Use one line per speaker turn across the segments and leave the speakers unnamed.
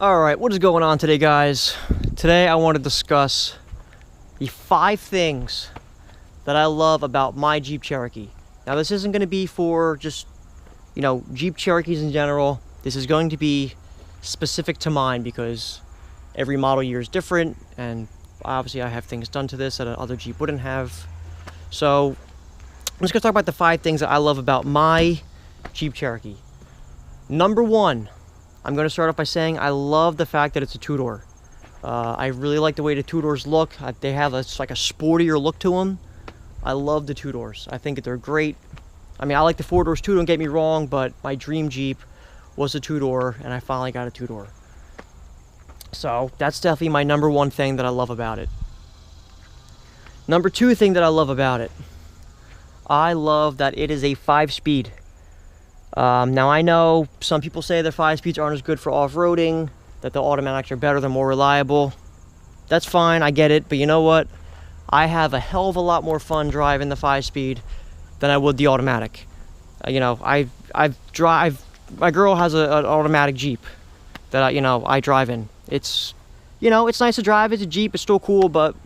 Alright, what is going on today, guys? Today I want to discuss the 5 things that I love about my Jeep Cherokee. Now, this isn't going to be for just, Jeep Cherokees in general. This is going to be specific to mine because every model year is different, and obviously I have things done to this that other Jeep wouldn't have. So, I'm just going to talk about the 5 things that I love about my Jeep Cherokee. Number 1. I'm going to start off by saying I love the fact that it's a two-door. I really like the way the two-doors look. They have like a sportier look to them. I love the two-doors. I think that they're great. I mean, I like the 4-doors too, don't get me wrong, but my dream Jeep was a two-door, and I finally got a two-door. So that's definitely my number 1 thing that I love about it. Number 2 thing that I love about it, I love that it is a 5-speed. Now, I know some people say the 5 speeds aren't as good for off-roading, that the automatics are better, they're more reliable. That's fine, I get it, but you know what? I have a hell of a lot more fun driving the 5-speed than I would the automatic. My girl has an automatic Jeep that I drive in. It's nice to drive. It's a Jeep, it's still cool, but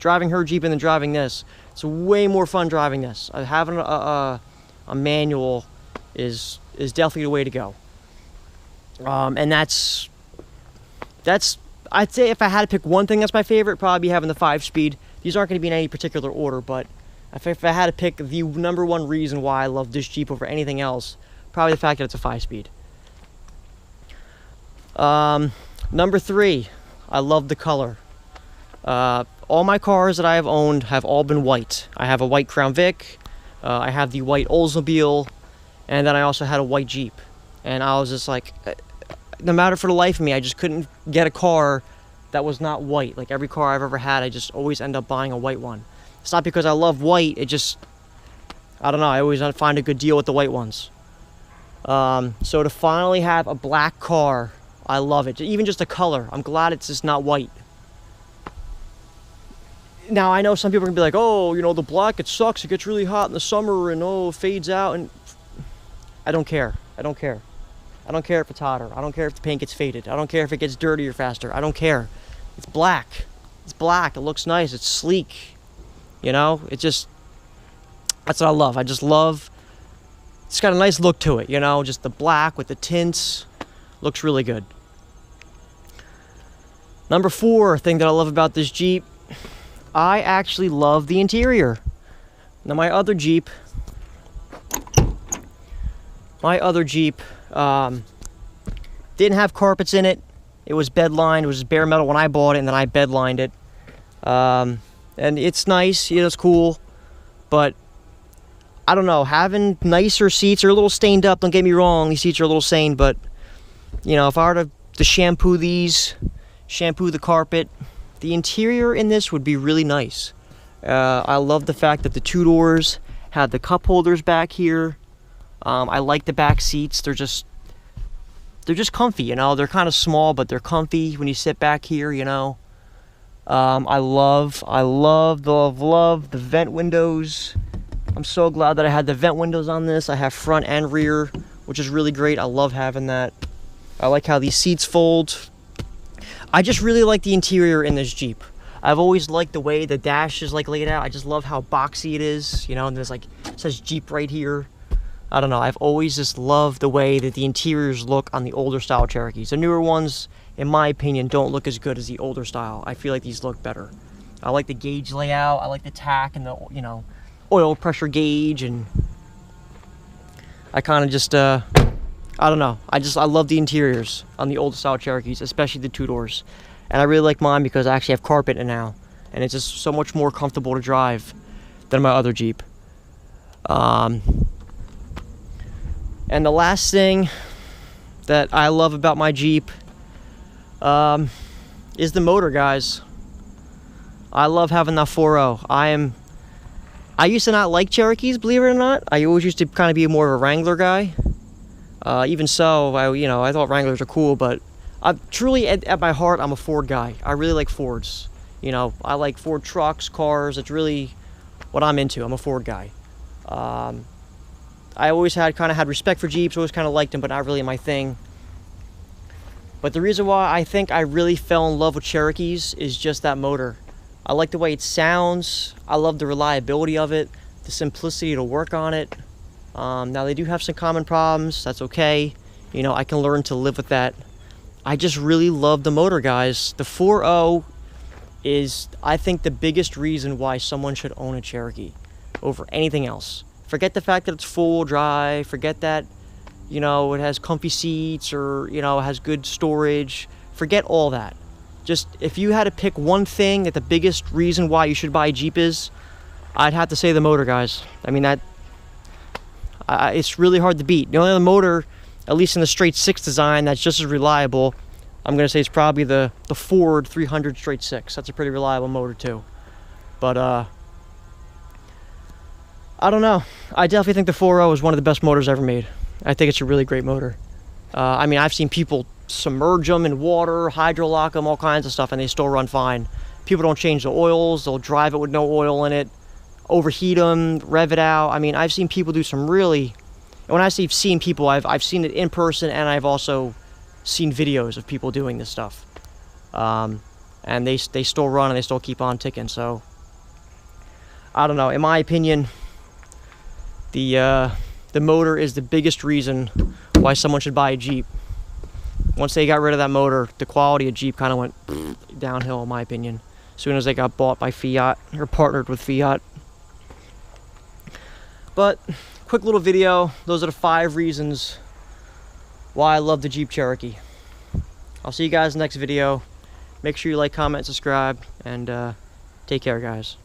driving her Jeep and then driving this, it's way more fun driving this. Having a manual is definitely the way to go. And that's I'd say if I had to pick one thing that's my favorite, probably having the 5-speed. These aren't going to be in any particular order, but if I had to pick the number 1 reason why I love this Jeep over anything else, probably the fact that it's a 5-speed. Number 3, I love the color. All my cars that I have owned have all been white. I have a white Crown Vic, I have the white Oldsmobile, and then I also had a white Jeep. And I was just like, no matter for the life of me, I just couldn't get a car that was not white. Like every car I've ever had, I just always end up buying a white one. It's not because I love white, I don't know, I always find a good deal with the white ones. So to finally have a black car, I love it. Even just the color, I'm glad it's just not white. Now, I know some people are going to be like, oh, the black, it sucks, it gets really hot in the summer, and it fades out, and I don't care. I don't care if it's hotter. I don't care if the paint gets faded. I don't care if it gets dirtier faster. I don't care. It's black. It's black. It looks nice. It's sleek. That's what I love. I just love, it's got a nice look to it, just the black with the tints. Looks really good. Number 4 thing that I love about this Jeep, I actually love the interior. Now, my other Jeep didn't have carpets in it. It was bed lined. It was bare metal when I bought it, and then I bed lined it. And it's nice, it's cool, but I don't know, having nicer seats are a little stained up. Don't get me wrong, these seats are a little stained, but if I were to shampoo the carpet, the interior in this would be really nice. I love the fact that the 2 doors have the cup holders back here. I like the back seats. They're just comfy, They're kind of small, but they're comfy when you sit back here, I love the vent windows. I'm so glad that I had the vent windows on this. I have front and rear, which is really great. I love having that. I like how these seats fold. I just really like the interior in this Jeep. I've always liked the way the dash is laid out. I just love how boxy it is, and there's it says Jeep right here. I don't know, I've always just loved the way that the interiors look on the older style Cherokees. The newer ones, in my opinion, don't look as good as the older style. I feel like these look better. I like the gauge layout, I like the tack and the, oil pressure gauge, and I kind of just, I don't know. I love the interiors on the older style Cherokees, especially the 2 doors. And I really like mine because I actually have carpet in it now, and it's just so much more comfortable to drive than my other Jeep. And the last thing that I love about my Jeep is the motor, guys. I love having that 4.0. I used to not like Cherokees, believe it or not. I always used to kind of be more of a Wrangler guy. Even so, I thought Wranglers are cool, but I'm truly, at my heart, I'm a Ford guy. I really like Fords. I like Ford trucks, cars. It's really what I'm into. I'm a Ford guy. I always had respect for Jeeps, always kind of liked them, but not really my thing. But the reason why I think I really fell in love with Cherokees is just that motor. I like the way it sounds. I love the reliability of it, the simplicity to work on it. Now they do have some common problems. That's okay. You know, I can learn to live with that. I just really love the motor, guys. The 4.0 is, I think, the biggest reason why someone should own a Cherokee over anything else. Forget the fact that it's four-wheel drive. Forget that, you know, it has comfy seats or, you know, it has good storage. Forget all that. Just, if you had to pick one thing that the biggest reason why you should buy a Jeep is, I'd have to say the motor, guys. I mean, it's really hard to beat. The only other motor, at least in the straight six design, that's just as reliable, I'm going to say it's probably the Ford 300 straight six. That's a pretty reliable motor too. But I don't know. I definitely think the 4.0 is one of the best motors ever made. I think it's a really great motor. I mean, I've seen people submerge them in water, hydrolock them, all kinds of stuff, and they still run fine. People don't change the oils. They'll drive it with no oil in it, overheat them, rev it out. I mean, I've seen people do some really... When I say seen people, I've seen it in person, and I've also seen videos of people doing this stuff. And they still run, and they still keep on ticking. So, I don't know. In my opinion, the motor is the biggest reason why someone should buy a Jeep. Once they got rid of that motor, the quality of Jeep kind of went downhill, in my opinion. As soon as they got bought by Fiat, or partnered with Fiat. But, quick little video. Those are the 5 reasons why I love the Jeep Cherokee. I'll see you guys in the next video. Make sure you like, comment, subscribe, and take care, guys.